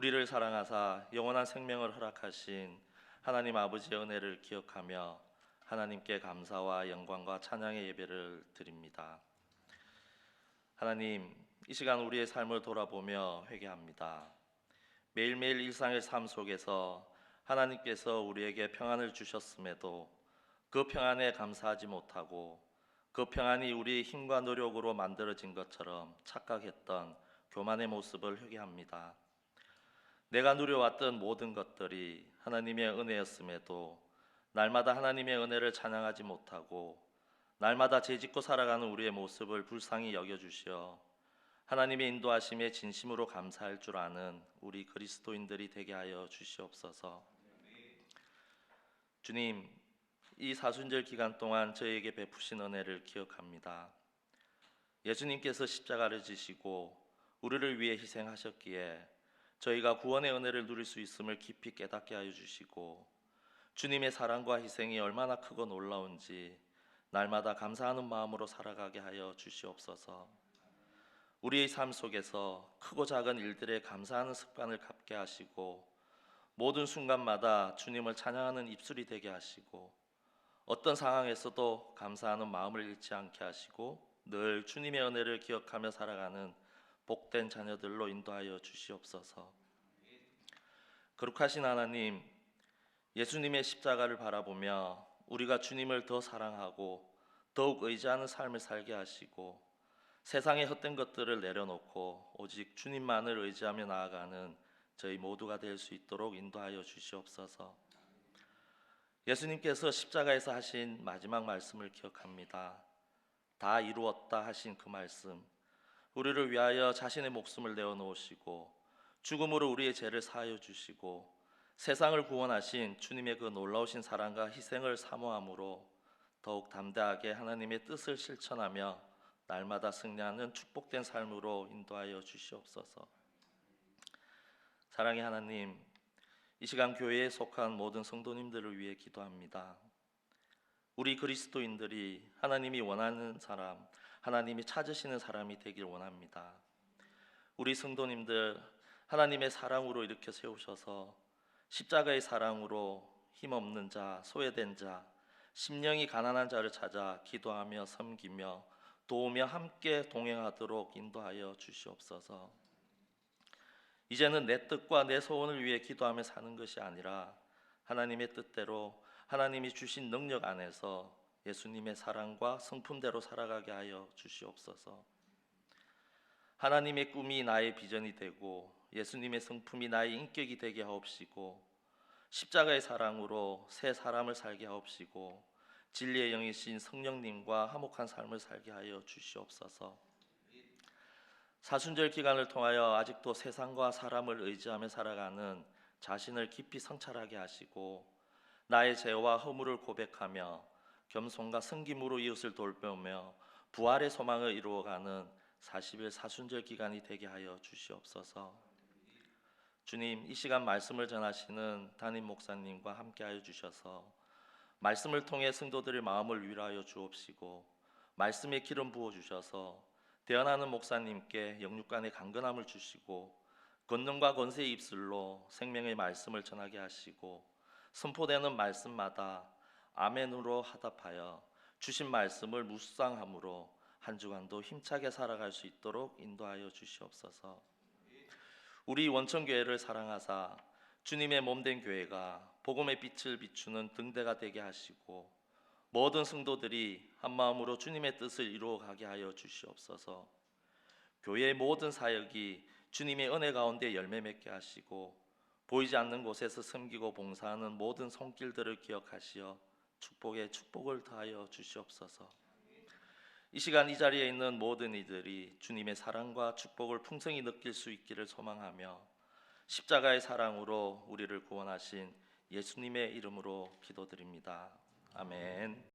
우리를 사랑하사 영원한 생명을 허락하신 하나님 아버지의 은혜를 기억하며 하나님께 감사와 영광과 찬양의 예배를 드립니다. 하나님, 이 시간 우리의 삶을 돌아보며 회개합니다. 매일매일 일상의 삶 속에서 하나님께서 우리에게 평안을 주셨음에도 그 평안에 감사하지 못하고 그 평안이 우리의 힘과 노력으로 만들어진 것처럼 착각했던 교만의 모습을 회개합니다. 내가 누려왔던 모든 것들이 하나님의 은혜였음에도 날마다 하나님의 은혜를 찬양하지 못하고 날마다 죄짓고 살아가는 우리의 모습을 불쌍히 여겨주시어 하나님의 인도하심에 진심으로 감사할 줄 아는 우리 그리스도인들이 되게 하여 주시옵소서. 주님, 이 사순절 기간 동안 저희에게 베푸신 은혜를 기억합니다. 예수님께서 십자가를 지시고 우리를 위해 희생하셨기에 저희가 구원의 은혜를 누릴 수 있음을 깊이 깨닫게 하여 주시고 주님의 사랑과 희생이 얼마나 크고 놀라운지 날마다 감사하는 마음으로 살아가게 하여 주시옵소서. 우리의 삶 속에서 크고 작은 일들에 감사하는 습관을 갖게 하시고 모든 순간마다 주님을 찬양하는 입술이 되게 하시고 어떤 상황에서도 감사하는 마음을 잃지 않게 하시고 늘 주님의 은혜를 기억하며 살아가는 복된 자녀들로 인도하여 주시옵소서. 거룩하신 하나님, 예수님의 십자가를 바라보며 우리가 주님을 더 사랑하고 더욱 의지하는 삶을 살게 하시고 세상의 헛된 것들을 내려놓고 오직 주님만을 의지하며 나아가는 저희 모두가 될 수 있도록 인도하여 주시옵소서. 예수님께서 십자가에서 하신 마지막 말씀을 기억합니다. 다 이루었다 하신 그 말씀, 우리를 위하여 자신의 목숨을 내어놓으시고 죽음으로 우리의 죄를 사하여 주시고 세상을 구원하신 주님의 그 놀라우신 사랑과 희생을 사모함으로 더욱 담대하게 하나님의 뜻을 실천하며 날마다 승리하는 축복된 삶으로 인도하여 주시옵소서. 사랑의 하나님, 이 시간 교회에 속한 모든 성도님들을 위해 기도합니다. 우리 그리스도인들이 하나님이 원하는 사람, 하나님이 찾으시는 사람이 되길 원합니다. 우리 성도님들 하나님의 사랑으로 일으켜 세우셔서 십자가의 사랑으로 힘없는 자, 소외된 자, 심령이 가난한 자를 찾아 기도하며 섬기며 도우며 함께 동행하도록 인도하여 주시옵소서. 이제는 내 뜻과 내 소원을 위해 기도하며 사는 것이 아니라 하나님의 뜻대로 하나님이 주신 능력 안에서 예수님의 사랑과 성품대로 살아가게 하여 주시옵소서. 하나님의 꿈이 나의 비전이 되고 예수님의 성품이 나의 인격이 되게 하옵시고 십자가의 사랑으로 새 사람을 살게 하옵시고 진리의 영이신 성령님과 화목한 삶을 살게 하여 주시옵소서. 사순절 기간을 통하여 아직도 세상과 사람을 의지하며 살아가는 자신을 깊이 성찰하게 하시고 나의 죄와 허물을 고백하며 겸손과 섬김으로 이웃을 돌보며 부활의 소망을 이루어가는 40일 사순절 기간이 되게 하여 주시옵소서. 주님, 이 시간 말씀을 전하시는 담임 목사님과 함께하여 주셔서 말씀을 통해 성도들의 마음을 위로하여 주옵시고 말씀에 기름 부어 주셔서 대언하는 목사님께 영육간의 강건함을 주시고 권능과 권세의 입술로 생명의 말씀을 전하게 하시고 선포되는 말씀마다 아멘으로 화답하여 주신 말씀을 묵상함으로 한 주간도 힘차게 살아갈 수 있도록 인도하여 주시옵소서. 우리 원천교회를 사랑하사 주님의 몸된 교회가 복음의 빛을 비추는 등대가 되게 하시고 모든 성도들이 한마음으로 주님의 뜻을 이루어가게 하여 주시옵소서. 교회의 모든 사역이 주님의 은혜 가운데 열매 맺게 하시고 보이지 않는 곳에서 섬기고 봉사하는 모든 손길들을 기억하시어 축복에 축복을 더하여 주시옵소서. 이 시간 이 자리에 있는 모든 이들이 주님의 사랑과 축복을 풍성히 느낄 수 있기를 소망하며 십자가의 사랑으로 우리를 구원하신 예수님의 이름으로 기도드립니다. 아멘.